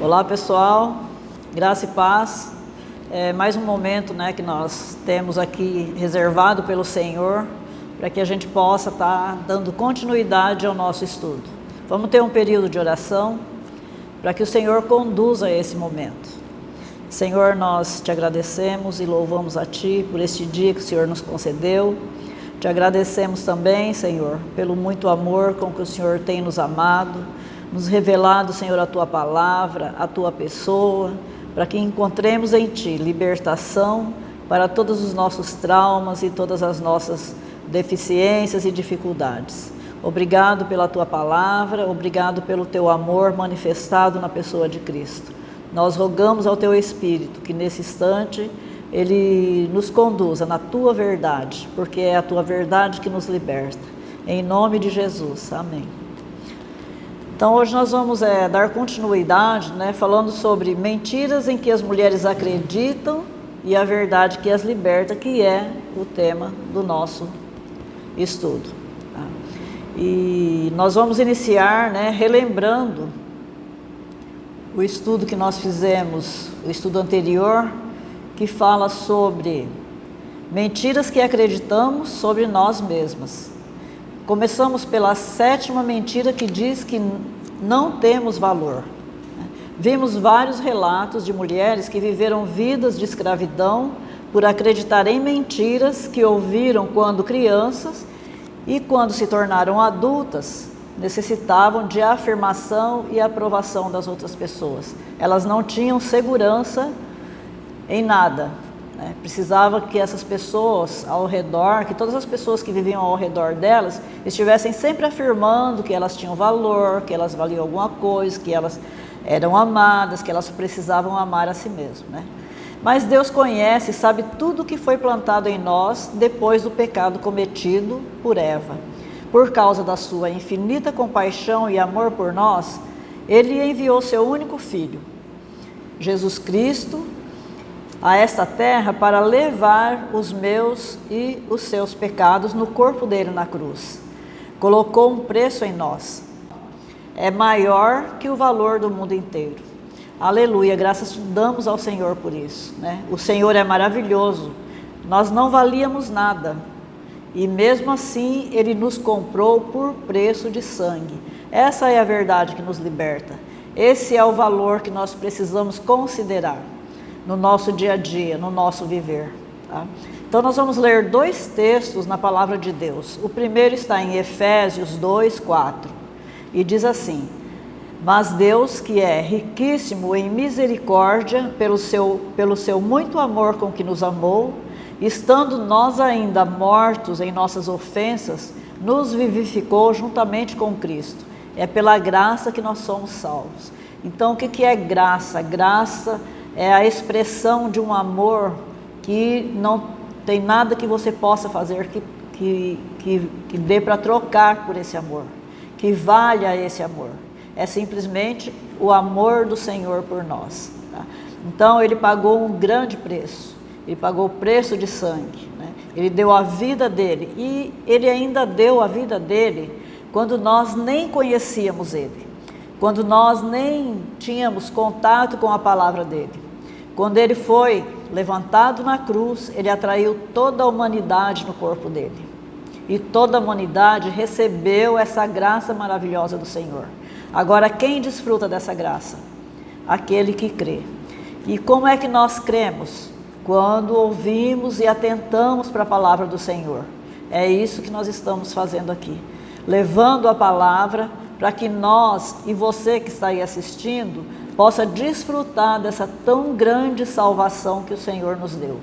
Olá pessoal, graça e paz. Mais um momento, que nós temos aqui reservado pelo Senhor para que a gente possa estar dando continuidade ao nosso estudo. Vamos ter um período de oração para que o Senhor conduza esse momento. Senhor, nós te agradecemos e louvamos a Ti por este dia que o Senhor nos concedeu. Te agradecemos também, Senhor, pelo muito amor com que o Senhor tem nos amado, nos revelado, Senhor, a Tua palavra, a Tua pessoa, para que encontremos em Ti libertação para todos os nossos traumas e todas as nossas deficiências e dificuldades. Obrigado pela Tua palavra, obrigado pelo Teu amor manifestado na pessoa de Cristo. Nós rogamos ao Teu Espírito que nesse instante Ele nos conduza na Tua verdade, porque é a Tua verdade que nos liberta. Em nome de Jesus, amém. Então hoje nós vamos dar continuidade, falando sobre mentiras em que as mulheres acreditam e a verdade que as liberta, que é o tema do nosso estudo. Tá? E nós vamos iniciar relembrando o estudo que nós fizemos, o estudo anterior, que fala sobre mentiras que acreditamos sobre nós mesmas. Começamos pela 7ª mentira, que diz que não temos valor. Vimos vários relatos de mulheres que viveram vidas de escravidão por acreditar em mentiras que ouviram quando crianças e quando se tornaram adultas, necessitavam de afirmação e aprovação das outras pessoas. Elas não tinham segurança em nada. Precisava que essas pessoas ao redor, que todas as pessoas que viviam ao redor delas, estivessem sempre afirmando que elas tinham valor, que elas valiam alguma coisa, que elas eram amadas, que elas precisavam amar a si mesmas. Mas Deus conhece e sabe tudo o que foi plantado em nós depois do pecado cometido por Eva. Por causa da sua infinita compaixão e amor por nós, Ele enviou seu único Filho, Jesus Cristo, a esta terra para levar os meus e os seus pecados no corpo dele na cruz. Colocou um preço em nós. É maior que o valor do mundo inteiro. Aleluia, graças te damos ao Senhor por isso. O Senhor é maravilhoso. Nós não valíamos nada. E mesmo assim, Ele nos comprou por preço de sangue. Essa é a verdade que nos liberta. Esse é o valor que nós precisamos considerar no nosso dia a dia, no nosso viver. Tá? Então nós vamos ler 2 textos na palavra de Deus. O primeiro está em Efésios 2:4 e diz assim: mas Deus, que é riquíssimo em misericórdia, pelo seu muito amor com que nos amou, estando nós ainda mortos em nossas ofensas, nos vivificou juntamente com Cristo. É pela graça que nós somos salvos. Então o que é graça? Graça é a expressão de um amor que não tem nada que você possa fazer que dê para trocar por esse amor, que valha esse amor. É simplesmente o amor do Senhor por nós. Tá? Então Ele pagou um grande preço, Ele pagou o preço de sangue, Ele deu a vida dele, e Ele ainda deu a vida dele quando nós nem conhecíamos Ele, quando nós nem tínhamos contato com a palavra dele. Quando Ele foi levantado na cruz, Ele atraiu toda a humanidade no corpo dele. E toda a humanidade recebeu essa graça maravilhosa do Senhor. Agora, quem desfruta dessa graça? Aquele que crê. E como é que nós cremos? Quando ouvimos e atentamos para a palavra do Senhor. É isso que nós estamos fazendo aqui. Levando a palavra para que nós e você que está aí assistindo possa desfrutar dessa tão grande salvação que o Senhor nos deu.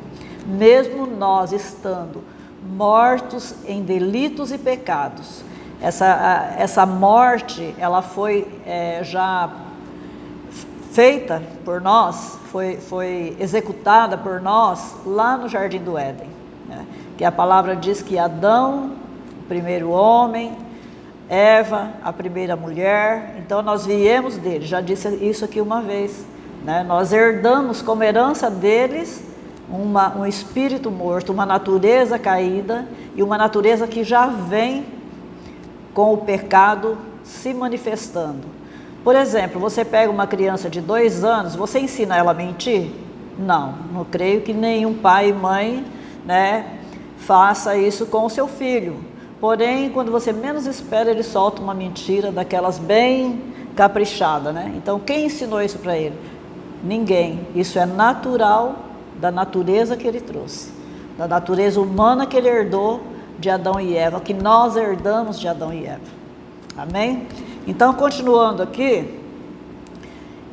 Mesmo nós estando mortos em delitos e pecados, essa morte, ela foi já feita por nós, foi executada por nós lá no Jardim do Éden. Que a palavra diz que Adão, o primeiro homem, Eva, a primeira mulher, então nós viemos dele, já disse isso aqui uma vez, nós herdamos como herança deles um espírito morto, uma natureza caída e uma natureza que já vem com o pecado se manifestando. Por exemplo, você pega uma criança de 2 anos, você ensina ela a mentir? Não creio que nenhum pai e mãe, né, faça isso com o seu filho. Porém, quando você menos espera, ele solta uma mentira daquelas bem caprichada, né? Então, quem ensinou isso para ele? Ninguém. Isso é natural da natureza que ele trouxe, da natureza humana que ele herdou de Adão e Eva, que nós herdamos de Adão e Eva. Amém? Então, continuando aqui,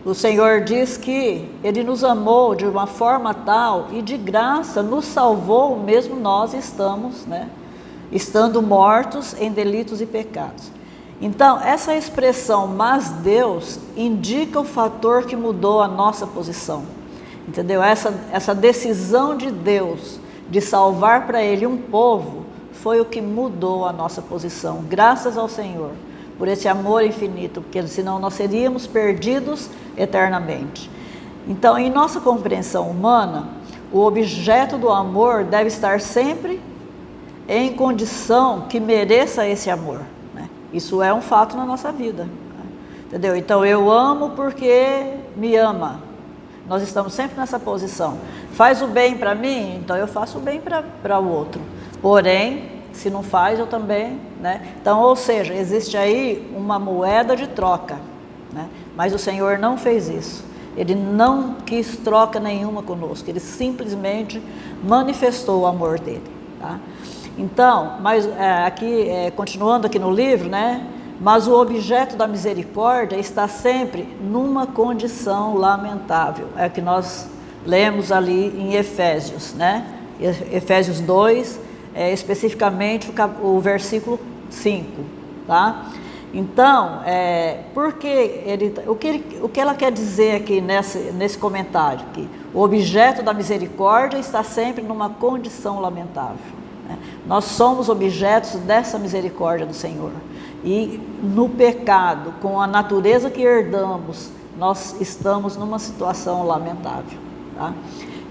o Senhor diz que Ele nos amou de uma forma tal e de graça nos salvou, mesmo nós estamos, né, estando mortos em delitos e pecados. Então, essa expressão, mas Deus, indica o fator que mudou a nossa posição. Entendeu? Essa decisão de Deus de salvar para Ele um povo foi o que mudou a nossa posição, graças ao Senhor, por esse amor infinito, porque senão nós seríamos perdidos eternamente. Então, em nossa compreensão humana, o objeto do amor deve estar sempre em condição que mereça esse amor, né? Isso é um fato na nossa vida, né? Entendeu? Então, eu amo porque me ama. Nós estamos sempre nessa posição. Faz o bem para mim, então eu faço o bem para o outro. Porém, se não faz, eu também, né? Então, ou seja, existe aí uma moeda de troca, né? Mas o Senhor não fez isso. Ele não quis troca nenhuma conosco. Ele simplesmente manifestou o amor dele, tá? Então, mas continuando aqui no livro, né? Mas o objeto da misericórdia está sempre numa condição lamentável. É o que nós lemos ali em Efésios, né? Efésios 2, especificamente o versículo 5, tá? Então, o que ela quer dizer aqui nesse comentário? Que o objeto da misericórdia está sempre numa condição lamentável, né? Nós somos objetos dessa misericórdia do Senhor. E no pecado, com a natureza que herdamos, nós estamos numa situação lamentável, tá?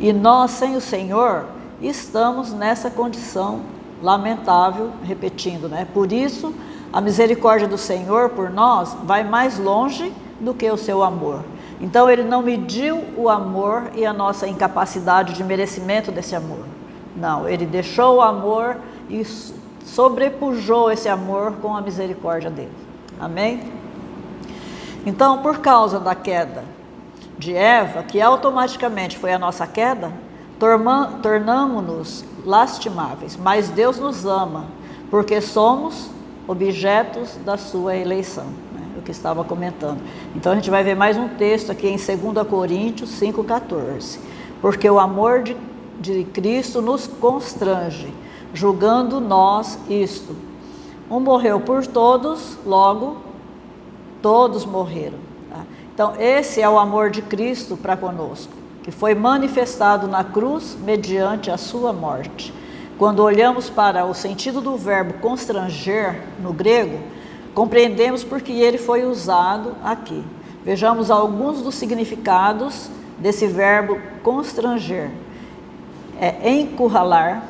E nós, sem o Senhor, estamos nessa condição lamentável, repetindo, né? Por isso, a misericórdia do Senhor por nós vai mais longe do que o seu amor. Então, Ele não mediu o amor e a nossa incapacidade de merecimento desse amor. Não, Ele deixou o amor e sobrepujou esse amor com a misericórdia dele. Amém? Então, por causa da queda de Eva, que automaticamente foi a nossa queda, tornamo-nos lastimáveis, mas Deus nos ama, porque somos objetos da sua eleição, né? O que estava comentando. Então, a gente vai ver mais um texto aqui em 2 Coríntios 5,14. Porque o amor de Cristo nos constrange, julgando nós isto: um morreu por todos, logo todos morreram, tá? Então, esse é o amor de Cristo para conosco, que foi manifestado na cruz mediante a sua morte. Quando olhamos para o sentido do verbo constranger no grego, compreendemos porque ele foi usado aqui. Vejamos alguns dos significados desse verbo constranger: encurralar,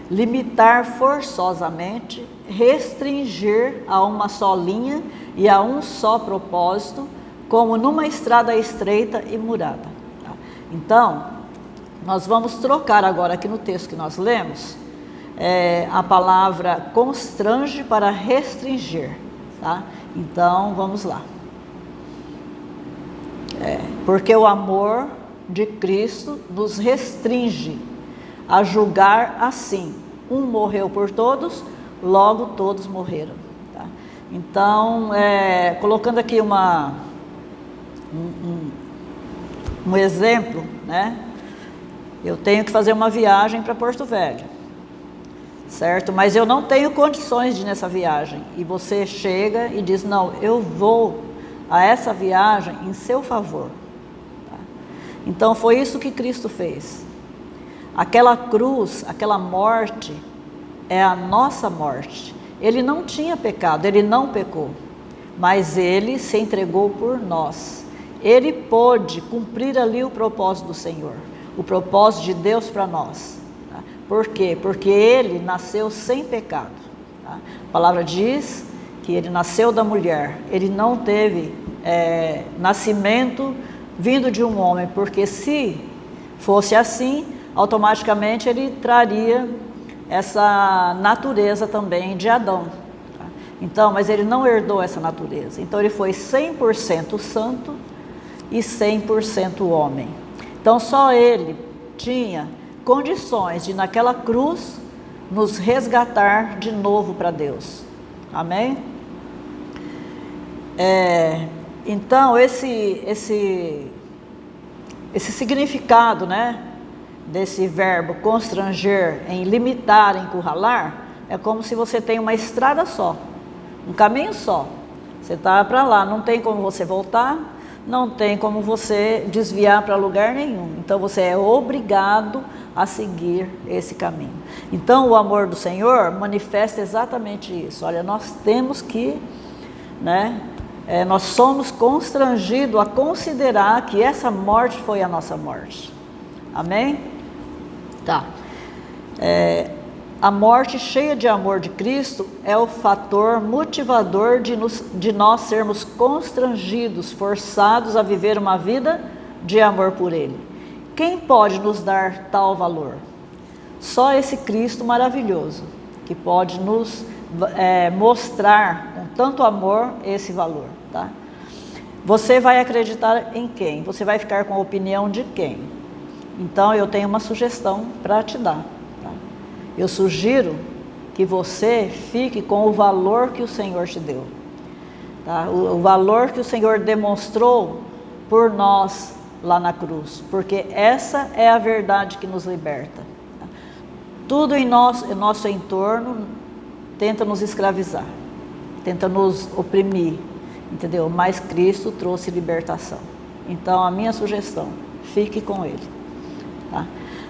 limitar forçosamente, restringir a uma só linha e a um só propósito, como numa estrada estreita e murada. Tá? Então, nós vamos trocar agora aqui no texto que nós lemos, a palavra constrange para restringir, tá? Então, vamos lá. Porque o amor de Cristo nos restringe a julgar assim: um morreu por todos, logo todos morreram, tá? Então, colocando aqui um exemplo, né? Eu tenho que fazer uma viagem para Porto Velho, certo? Mas eu não tenho condições de ir nessa viagem. E você chega e diz: não, eu vou a essa viagem em seu favor, tá? Então, foi isso que Cristo fez. Aquela cruz, aquela morte, é a nossa morte. Ele não tinha pecado, ele não pecou, mas ele se entregou por nós. Ele pôde cumprir ali o propósito do Senhor, o propósito de Deus para nós, tá? Por quê? Porque ele nasceu sem pecado, tá? A palavra diz que ele nasceu da mulher, ele não teve nascimento vindo de um homem, porque se fosse assim, automaticamente ele traria essa natureza também de Adão. Tá? Então, mas ele não herdou essa natureza. Então ele foi 100% santo e 100% homem. Então só ele tinha condições de naquela cruz nos resgatar de novo para Deus. Amém? Então esse significado, né, desse verbo constranger em limitar, encurralar, é como se você tem uma estrada só, um caminho só. Você está para lá, não tem como você voltar, não tem como você desviar para lugar nenhum. Então você é obrigado a seguir esse caminho. Então o amor do Senhor manifesta exatamente isso. Olha, nós temos que, né, nós somos constrangidos a considerar que essa morte foi a nossa morte. Amém? Tá. A morte cheia de amor de Cristo é o fator motivador de nós sermos constrangidos, forçados a viver uma vida de amor por Ele. Quem pode nos dar tal valor? Só esse Cristo maravilhoso, que pode nos mostrar com tanto amor esse valor. Tá? Você vai acreditar em quem? Você vai ficar com a opinião de quem? Então eu tenho uma sugestão para te dar. Tá? Eu sugiro que você fique com o valor que o Senhor te deu. Tá? O valor que o Senhor demonstrou por nós lá na cruz. Porque essa é a verdade que nos liberta. Tá? Tudo em nosso entorno tenta nos escravizar, tenta nos oprimir, entendeu? Mas Cristo trouxe libertação. Então a minha sugestão, fique com Ele. Tá?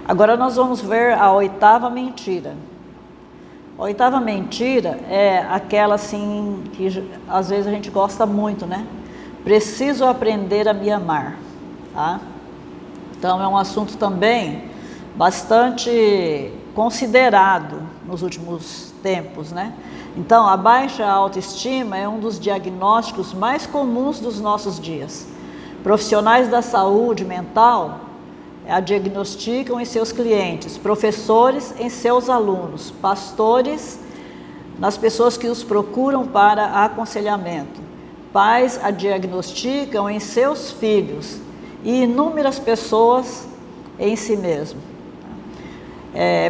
Agora nós vamos ver a oitava mentira. A oitava mentira é aquela assim que às vezes a gente gosta muito, né? Preciso aprender a me amar. Tá? Então é um assunto também bastante considerado nos últimos tempos, né? Então a baixa autoestima é um dos diagnósticos mais comuns dos nossos dias. Profissionais da saúde mental a diagnosticam em seus clientes, professores em seus alunos, pastores nas pessoas que os procuram para aconselhamento, pais a diagnosticam em seus filhos e inúmeras pessoas em si mesmo.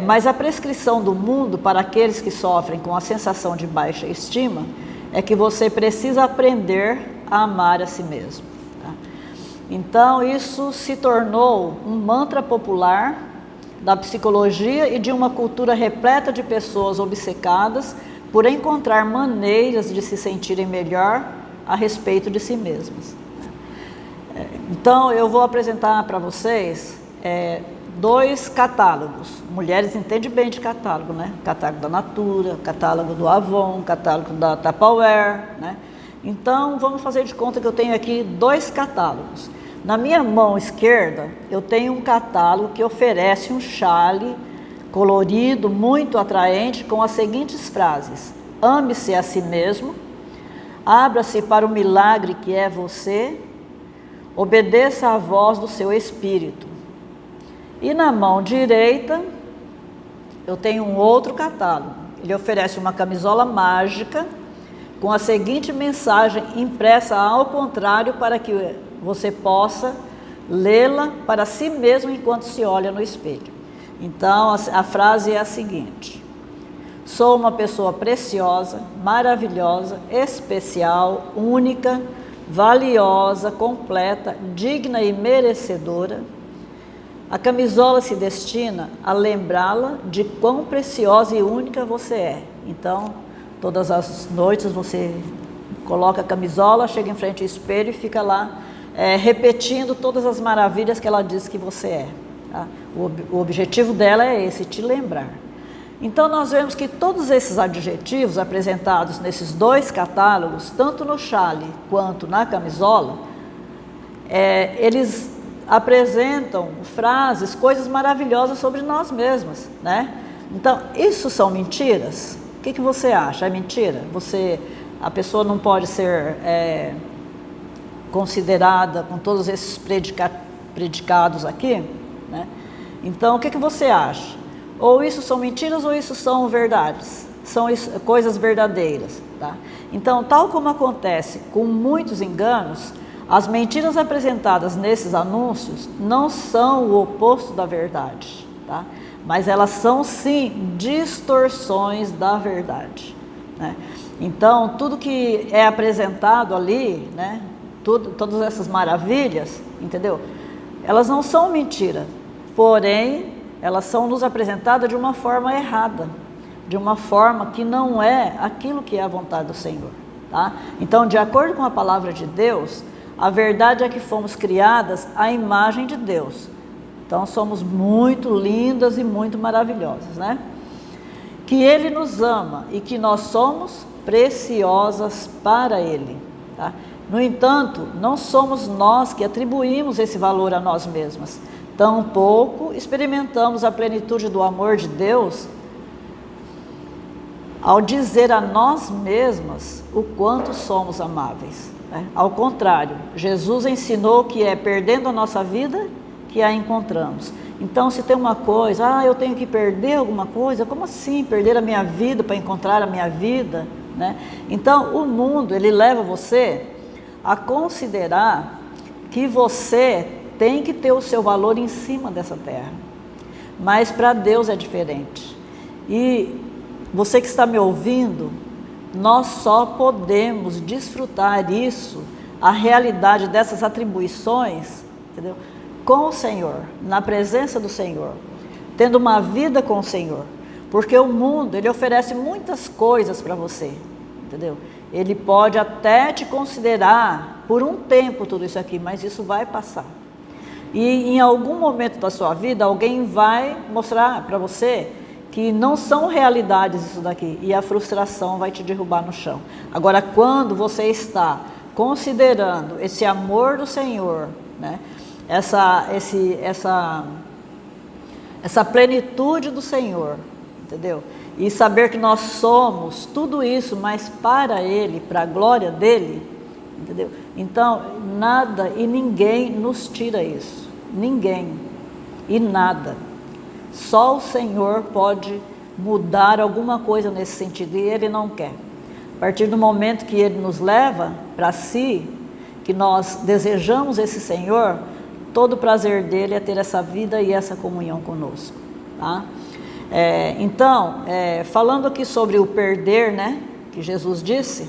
Mas a prescrição do mundo para aqueles que sofrem com a sensação de baixa estima é que você precisa aprender a amar a si mesmo. Tá? Então isso se tornou um mantra popular da psicologia e de uma cultura repleta de pessoas obcecadas por encontrar maneiras de se sentirem melhor a respeito de si mesmas. Então eu vou apresentar para vocês 2 catálogos. Mulheres entendem bem de catálogo, né? Catálogo da Natura, catálogo do Avon, catálogo da Tupperware, né? Então vamos fazer de conta que eu tenho aqui 2 catálogos. Na minha mão esquerda eu tenho um catálogo que oferece um chale colorido, muito atraente, com as seguintes frases: ame-se a si mesmo, abra-se para o milagre que é você, obedeça à voz do seu espírito. E na mão direita eu tenho um outro catálogo. Ele oferece uma camisola mágica com a seguinte mensagem impressa ao contrário para que você possa lê-la para si mesmo enquanto se olha no espelho. Então a frase é a seguinte: sou uma pessoa preciosa, maravilhosa, especial, única, valiosa, completa, digna e merecedora. A camisola se destina a lembrá-la de quão preciosa e única você é. Então, todas as noites você coloca a camisola, chega em frente ao espelho e fica lá repetindo todas as maravilhas que ela diz que você é. Tá? O objetivo dela é esse, te lembrar. Então nós vemos que todos esses adjetivos apresentados nesses 2 catálogos, tanto no chale quanto na camisola, eles apresentam frases, coisas maravilhosas sobre nós mesmos, né? Então, isso são mentiras? O que você acha? É mentira? Você a pessoa não pode ser considerada com todos esses predicados aqui, né? Então, o que você acha? Ou isso são mentiras ou isso são verdades? São coisas verdadeiras, tá? Então, tal como acontece com muitos enganos, as mentiras apresentadas nesses anúncios não são o oposto da verdade, tá? Mas elas são sim distorções da verdade, né? Então, tudo que é apresentado ali, né? Todas essas maravilhas, entendeu? Elas não são mentira, porém, elas são nos apresentadas de uma forma errada, de uma forma que não é aquilo que é a vontade do Senhor, tá? Então, de acordo com a palavra de Deus, a verdade é que fomos criadas à imagem de Deus. Então, somos muito lindas e muito maravilhosas, né? Que Ele nos ama e que nós somos preciosas para Ele, tá? No entanto, não somos nós que atribuímos esse valor a nós mesmas. Tampouco experimentamos a plenitude do amor de Deus ao dizer a nós mesmas o quanto somos amáveis, né? Ao contrário, Jesus ensinou que é perdendo a nossa vida que a encontramos. Então, se tem uma coisa, eu tenho que perder alguma coisa, como assim perder a minha vida para encontrar a minha vida, né? Então, o mundo, ele leva você a considerar que você tem que ter o seu valor em cima dessa terra, mas para Deus é diferente. E você que está me ouvindo, nós só podemos desfrutar isso, a realidade dessas atribuições, entendeu? Com o Senhor, na presença do Senhor, tendo uma vida com o Senhor, porque o mundo, ele oferece muitas coisas para você, entendeu? Ele pode até te considerar por um tempo tudo isso aqui, mas isso vai passar. E em algum momento da sua vida, alguém vai mostrar para você que não são realidades isso daqui, e a frustração vai te derrubar no chão. Agora, quando você está considerando esse amor do Senhor, né? Essa plenitude do Senhor, entendeu? E saber que nós somos tudo isso, mas para Ele, para a glória dEle, entendeu? Então, nada e ninguém nos tira isso, ninguém e nada. Só o Senhor pode mudar alguma coisa nesse sentido, e Ele não quer. A partir do momento que Ele nos leva para si, que nós desejamos esse Senhor, todo o prazer dEle é ter essa vida e essa comunhão conosco, tá? Então, falando aqui sobre o perder, né, que Jesus disse,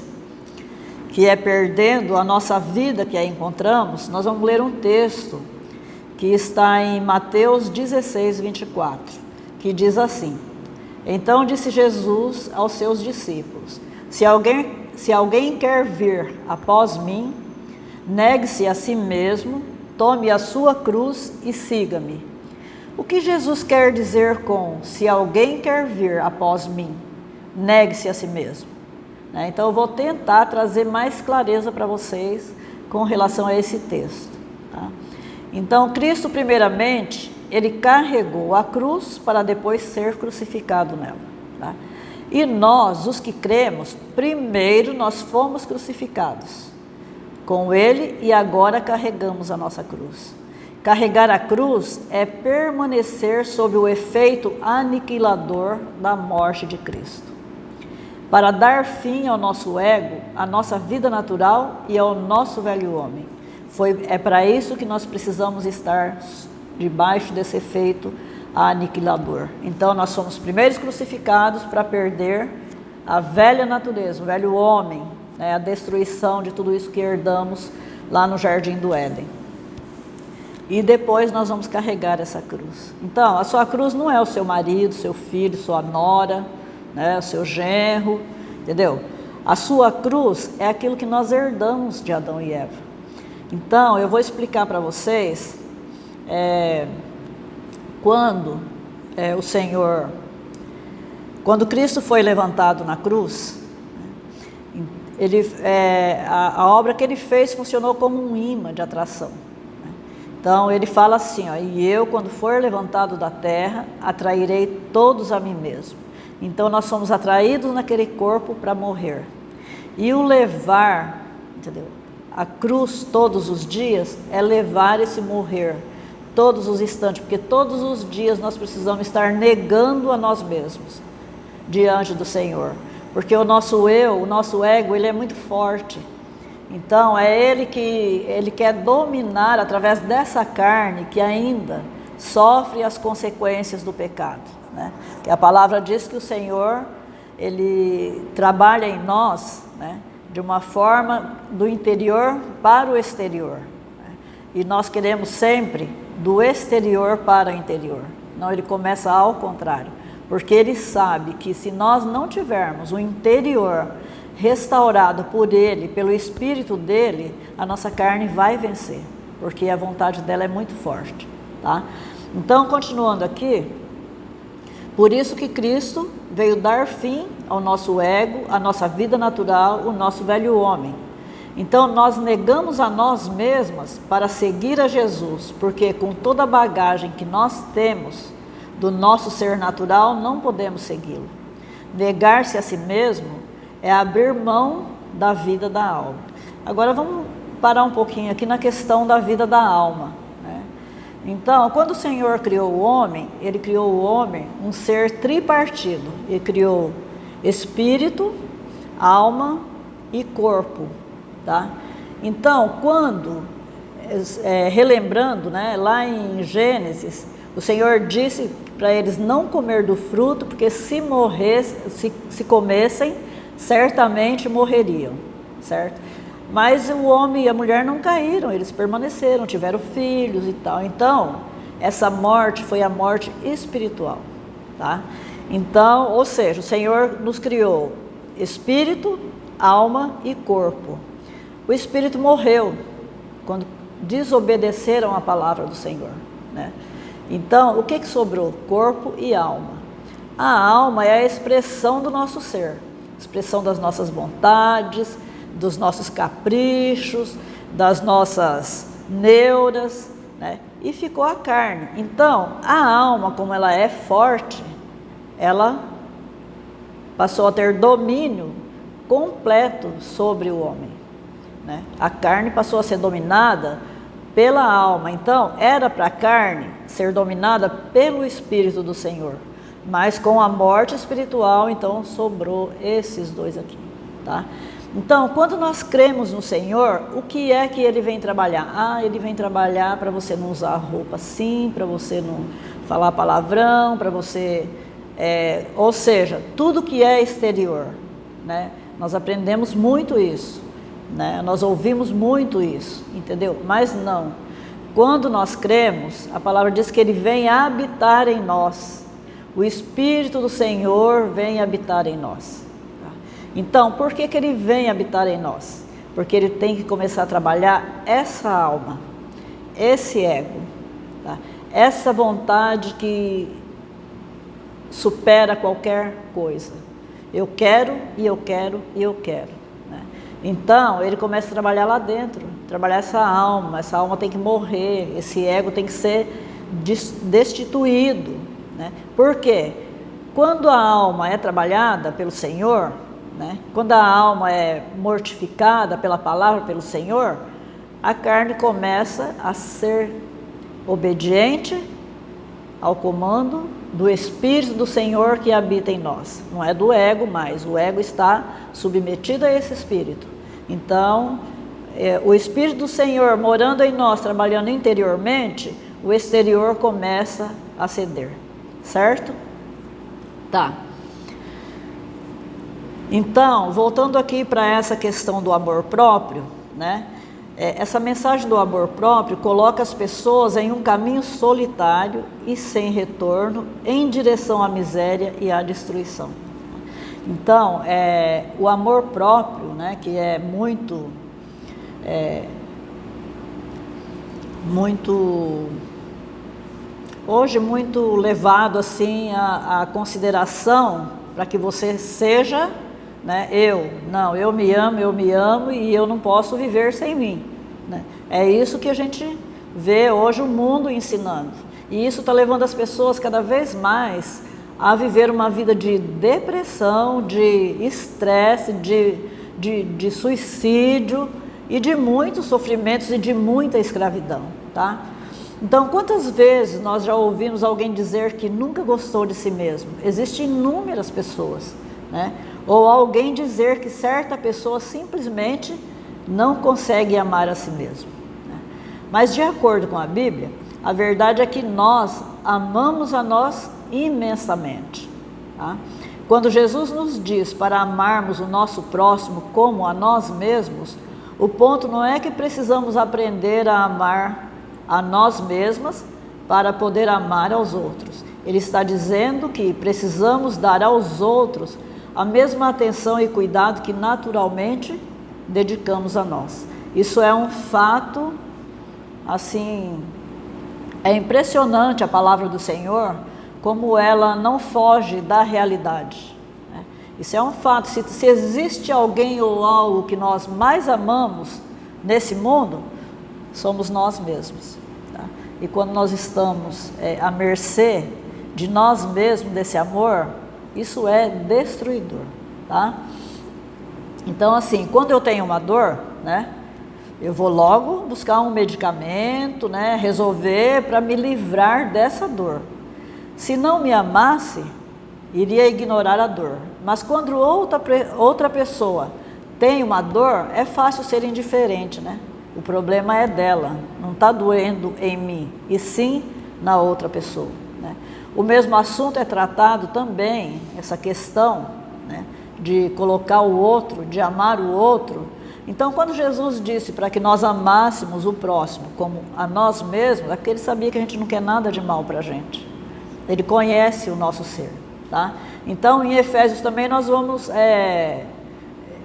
que é perdendo a nossa vida que a encontramos, nós vamos ler um texto que está em Mateus 16, 24, que diz assim: Então disse Jesus aos seus discípulos, se alguém quer vir após mim, negue-se a si mesmo, tome a sua cruz e siga-me. O que Jesus quer dizer com, se alguém quer vir após mim, negue-se a si mesmo? Então eu vou tentar trazer mais clareza para vocês com relação a esse texto, tá? Então, Cristo, primeiramente, Ele carregou a cruz para depois ser crucificado nela, tá? E nós, os que cremos, primeiro nós fomos crucificados com Ele e agora carregamos a nossa cruz. Carregar a cruz é permanecer sob o efeito aniquilador da morte de Cristo, para dar fim ao nosso ego, à nossa vida natural e ao nosso velho homem. É para isso que nós precisamos estar debaixo desse efeito aniquilador. Então, nós somos primeiros crucificados para perder a velha natureza, o velho homem, né, a destruição de tudo isso que herdamos lá no Jardim do Éden. E depois nós vamos carregar essa cruz. Então, a sua cruz não é o seu marido, seu filho, sua nora, né, o seu genro, entendeu? A sua cruz é aquilo que nós herdamos de Adão e Eva. Então, eu vou explicar para vocês, quando Cristo foi levantado na cruz, a obra que Ele fez funcionou como um imã de atração. Então, Ele fala assim, e eu, quando for levantado da terra, atrairei todos a mim mesmo. Então, nós somos atraídos naquele corpo para morrer. E o levar, entendeu? A cruz todos os dias é levar esse morrer todos os instantes, porque todos os dias nós precisamos estar negando a nós mesmos diante do Senhor, porque o nosso eu, o nosso ego, ele é muito forte. Então é ele que ele quer dominar através dessa carne que ainda sofre as consequências do pecado, né? Que a palavra diz que o Senhor, ele trabalha em nós, né, de uma forma do interior para o exterior, né? E nós queremos sempre do exterior para o interior. Não, ele começa ao contrário, porque ele sabe que se nós não tivermos o interior restaurado por ele, pelo Espírito dele, a nossa carne vai vencer, porque a vontade dela é muito forte, tá? Então, continuando aqui, por isso que Cristo veio dar fim ao nosso ego, à nossa vida natural, o nosso velho homem. Então, nós negamos a nós mesmas para seguir a Jesus, porque com toda a bagagem que nós temos do nosso ser natural, não podemos segui-lo. Negar-se a si mesmo é abrir mão da vida da alma. Agora, vamos parar um pouquinho aqui na questão da vida da alma, né? Então, quando o Senhor criou o homem, ele criou o homem um ser tripartido. Ele criou espírito, alma e corpo, tá? Então, quando, relembrando, né, lá em Gênesis, o Senhor disse para eles não comer do fruto, porque se comessem, certamente morreriam, certo? Mas o homem e a mulher não caíram, eles permaneceram, tiveram filhos e tal. Então, essa morte foi a morte espiritual, tá? Então, ou seja, o Senhor nos criou espírito, alma e corpo. O espírito morreu quando desobedeceram a palavra do Senhor, né? Então, o que sobrou? Corpo e alma. A alma é a expressão do nosso ser, expressão das nossas vontades, dos nossos caprichos, das nossas neuras, né? E ficou a carne. Então, a alma, como ela é forte, ela passou a ter domínio completo sobre o homem, né? A carne passou a ser dominada pela alma. Então, era para a carne ser dominada pelo Espírito do Senhor. Mas com a morte espiritual, então, sobrou esses dois aqui, tá? Então, quando nós cremos no Senhor, o que é que Ele vem trabalhar? Ah, Ele vem trabalhar para você não usar roupa assim, para você não falar palavrão, para você... ou seja, tudo que é exterior, né? Nós aprendemos muito isso, né? Nós ouvimos muito isso, entendeu? Mas não. Quando nós cremos, a palavra diz que Ele vem habitar em nós. O Espírito do Senhor vem habitar em nós. Então, por que Ele vem habitar em nós? Porque Ele tem que começar a trabalhar essa alma, esse ego, tá? Essa vontade que supera qualquer coisa. Eu quero e eu quero e eu quero, né? Então, Ele começa a trabalhar lá dentro, trabalhar essa alma tem que morrer, esse ego tem que ser destituído, né? Por quê? Quando a alma é trabalhada pelo Senhor, né? Quando a alma é mortificada pela palavra, pelo Senhor, a carne começa a ser obediente ao comando do Espírito do Senhor que habita em nós. Não é do ego mais, o ego está submetido a esse Espírito. Então, o Espírito do Senhor morando em nós, trabalhando interiormente, o exterior começa a ceder, certo? Tá. Então, voltando aqui para essa questão do amor próprio, né? Essa mensagem do amor próprio coloca as pessoas em um caminho solitário e sem retorno, em direção à miséria e à destruição. Então, o amor próprio, né, que é muito hoje muito levado assim à consideração para que você seja, né, eu me amo e eu não posso viver sem mim, né? É isso que a gente vê hoje o mundo ensinando, e isso está levando as pessoas cada vez mais a viver uma vida de depressão, de estresse, de de suicídio e de muitos sofrimentos e de muita escravidão, tá? Então, quantas vezes nós já ouvimos alguém dizer que nunca gostou de si mesmo? Existem inúmeras pessoas, né? Ou alguém dizer que certa pessoa simplesmente não consegue amar a si mesmo, né? Mas de acordo com a Bíblia, a verdade é que nós amamos a nós imensamente, tá? Quando Jesus nos diz para amarmos o nosso próximo como a nós mesmos, o ponto não é que precisamos aprender a amar a nós mesmas para poder amar aos outros. Ele está dizendo que precisamos dar aos outros a mesma atenção e cuidado que naturalmente dedicamos a nós. Isso é um fato, assim, é impressionante a palavra do Senhor, como ela não foge da realidade, né? Isso é um fato. Se existe alguém ou algo que nós mais amamos nesse mundo, somos nós mesmos, tá? E quando nós estamos à mercê de nós mesmos, desse amor, isso é destruidor, tá? Então, assim, quando eu tenho uma dor, né, eu vou logo buscar um medicamento, né, resolver para me livrar dessa dor. Se não me amasse, iria ignorar a dor. Mas quando outra pessoa tem uma dor, é fácil ser indiferente, né? O problema é dela, não está doendo em mim, e sim na outra pessoa, né? O mesmo assunto é tratado também, essa questão, né, de colocar o outro, de amar o outro. Então, quando Jesus disse para que nós amássemos o próximo como a nós mesmos, é porque ele sabia que a gente não quer nada de mal para a gente. Ele conhece o nosso ser, tá? Então, em Efésios também nós vamos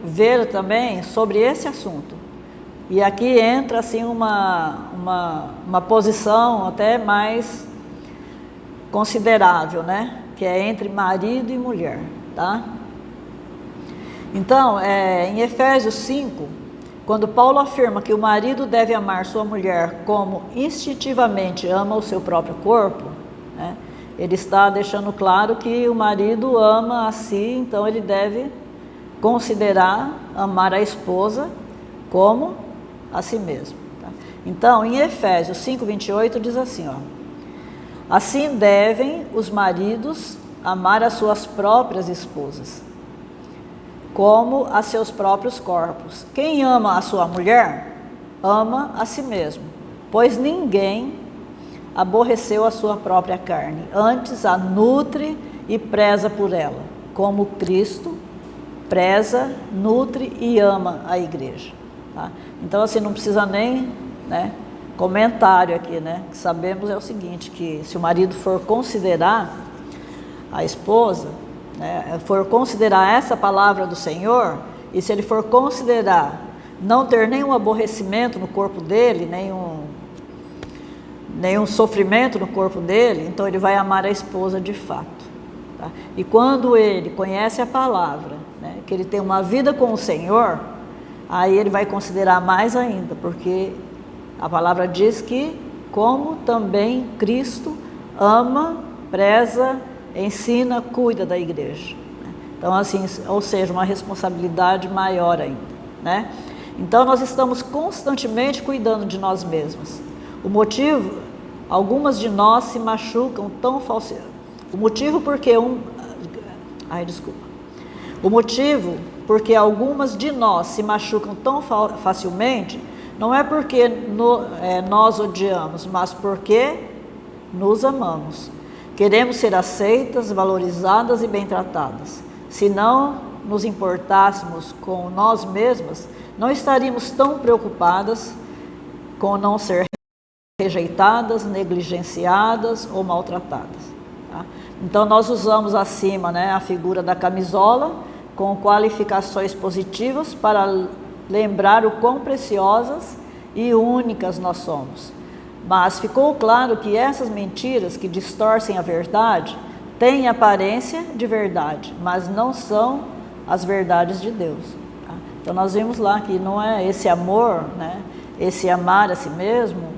ver também sobre esse assunto. E aqui entra assim uma posição até mais considerável, né? Que é entre marido e mulher, tá? Então, em Efésios 5, quando Paulo afirma que o marido deve amar sua mulher como instintivamente ama o seu próprio corpo, né? Ele está deixando claro que o marido ama a si, então ele deve considerar amar a esposa como a si mesmo, tá? Então, em Efésios 5:28 diz assim, ó: assim devem os maridos amar as suas próprias esposas, como a seus próprios corpos. Quem ama a sua mulher, ama a si mesmo, pois ninguém aborreceu a sua própria carne, antes a nutre e preza por ela, como Cristo preza, nutre e ama a igreja, tá? Então, assim, não precisa nem, né, comentário aqui, né? Que sabemos é o seguinte, que se o marido for considerar a esposa, né, for considerar essa palavra do Senhor, e se ele for considerar não ter nenhum aborrecimento no corpo dele, nenhum sofrimento no corpo dele, então ele vai amar a esposa de fato, tá? E quando ele conhece a palavra, né, que ele tem uma vida com o Senhor, aí ele vai considerar mais ainda, porque a palavra diz que como também Cristo ama, preza, ensina, cuida da igreja, né? Então, assim, ou seja, uma responsabilidade maior ainda, né? Então, nós estamos constantemente cuidando de nós mesmos. O motivo, algumas de nós se machucam tão facilmente. O motivo porque algumas de nós se machucam tão facilmente, não é porque nós odiamos, mas porque nos amamos. Queremos ser aceitas, valorizadas e bem tratadas. Se não nos importássemos com nós mesmas, não estaríamos tão preocupadas com não ser rejeitadas, negligenciadas ou maltratadas, tá? Então, nós usamos acima, né, a figura da camisola com qualificações positivas para lembrar o quão preciosas e únicas nós somos. Mas ficou claro que essas mentiras que distorcem a verdade têm aparência de verdade, mas não são as verdades de Deus, tá? Então, nós vimos lá que não é esse amor, né, esse amar a si mesmo,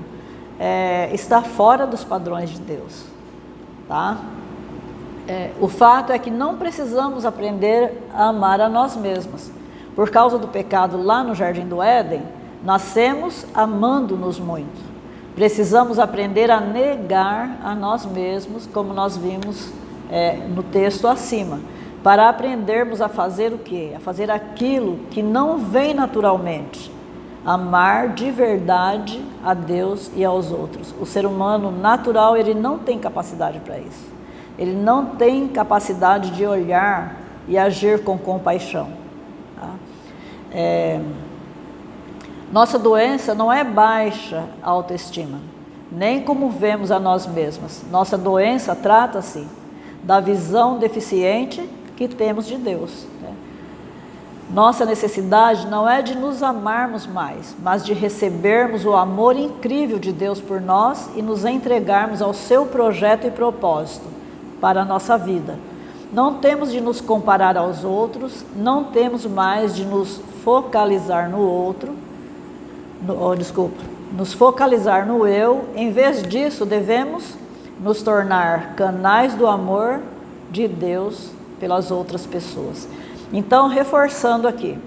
está fora dos padrões de Deus, tá? O fato é que não precisamos aprender a amar a nós mesmos, por causa do pecado lá no Jardim do Éden, nascemos amando-nos muito. Precisamos aprender a negar a nós mesmos, como nós vimos no texto acima, para aprendermos a fazer o quê? A fazer aquilo que não vem naturalmente. Amar de verdade a Deus e aos outros. O ser humano natural, ele não tem capacidade para isso. Ele não tem capacidade de olhar e agir com compaixão. Tá? Nossa doença não é baixa autoestima, nem como vemos a nós mesmas. Nossa doença trata-se da visão deficiente que temos de Deus. Né? Nossa necessidade não é de nos amarmos mais, mas de recebermos o amor incrível de Deus por nós e nos entregarmos ao seu projeto e propósito para a nossa vida. Não temos de nos comparar aos outros, não temos mais de nos focalizar no outro, nos focalizar no eu. Em vez disso, devemos nos tornar canais do amor de Deus pelas outras pessoas. Então, reforçando aqui,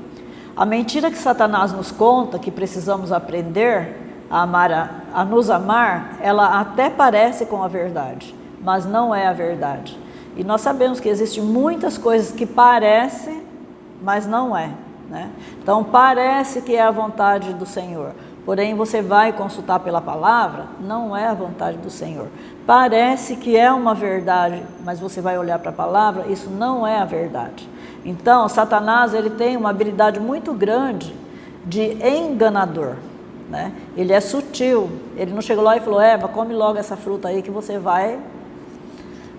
a mentira que Satanás nos conta, que precisamos aprender a nos amar, ela até parece com a verdade, mas não é a verdade. E nós sabemos que existem muitas coisas que parecem, mas não é. Né? Então, parece que é a vontade do Senhor, porém você vai consultar pela palavra, não é a vontade do Senhor. Parece que é uma verdade, mas você vai olhar para a palavra, isso não é a verdade. Então, Satanás, ele tem uma habilidade muito grande de enganador. Né? Ele é sutil, ele não chegou lá e falou, Eva, come logo essa fruta aí que você vai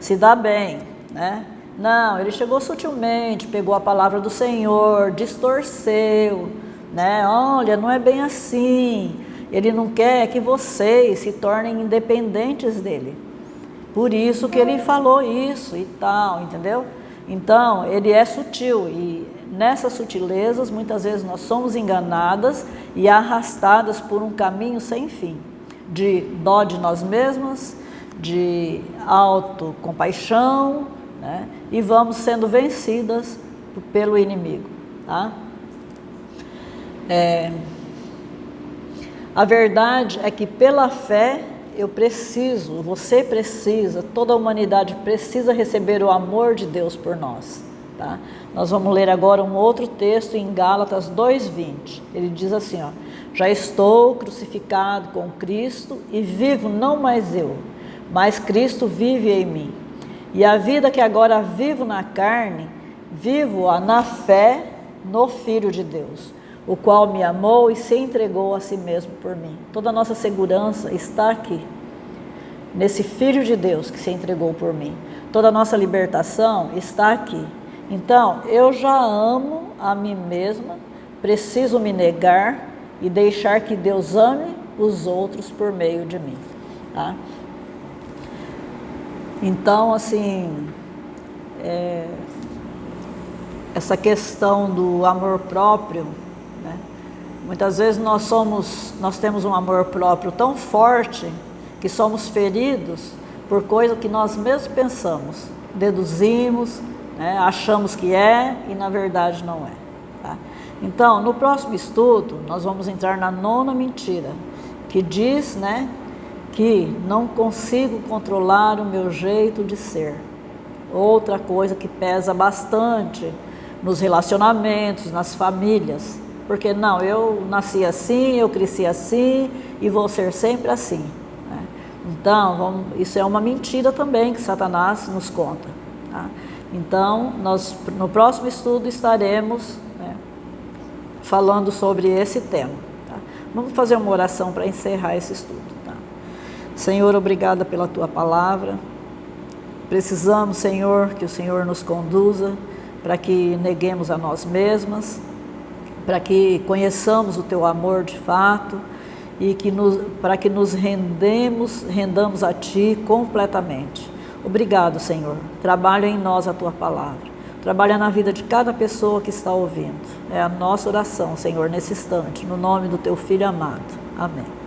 se dar bem. Né? Não, ele chegou sutilmente, pegou a palavra do Senhor, distorceu, né? Olha, não é bem assim, ele não quer que vocês se tornem independentes dele, por isso que ele falou isso e tal, entendeu? Então, ele é sutil e nessas sutilezas, muitas vezes nós somos enganadas e arrastadas por um caminho sem fim, de dó de nós mesmas, de autocompaixão, né? E vamos sendo vencidas pelo inimigo. Tá? A verdade é que pela fé você precisa, toda a humanidade precisa receber o amor de Deus por nós. Tá? Nós vamos ler agora um outro texto em Gálatas 2:20. Ele diz assim, ó, já estou crucificado com Cristo e vivo não mais eu, mas Cristo vive em mim. E a vida que agora vivo na carne, vivo-a na fé no Filho de Deus, o qual me amou e se entregou a si mesmo por mim. Toda a nossa segurança está aqui, nesse Filho de Deus que se entregou por mim. Toda a nossa libertação está aqui. Então, eu já amo a mim mesma, preciso me negar e deixar que Deus ame os outros por meio de mim. Tá? Então, assim, essa questão do amor próprio, né? Muitas vezes nós temos um amor próprio tão forte que somos feridos por coisa que nós mesmos pensamos, deduzimos, né? Achamos que é e na verdade não é. Tá? Então, no próximo estudo, nós vamos entrar na 9ª mentira, que diz, né, que não consigo controlar o meu jeito de ser. Outra coisa que pesa bastante nos relacionamentos, nas famílias. Porque não, eu nasci assim, eu cresci assim e vou ser sempre assim. Né? Então, isso é uma mentira também que Satanás nos conta. Tá? Então, nós no próximo estudo estaremos, né, falando sobre esse tema. Tá? Vamos fazer uma oração para encerrar esse estudo. Senhor, obrigada pela Tua palavra. Precisamos, Senhor, que o Senhor nos conduza para que neguemos a nós mesmas, para que conheçamos o Teu amor de fato e para que nos rendamos a Ti completamente. Obrigado, Senhor. Trabalha em nós a Tua palavra. Trabalha na vida de cada pessoa que está ouvindo. É a nossa oração, Senhor, nesse instante, no nome do Teu Filho amado. Amém.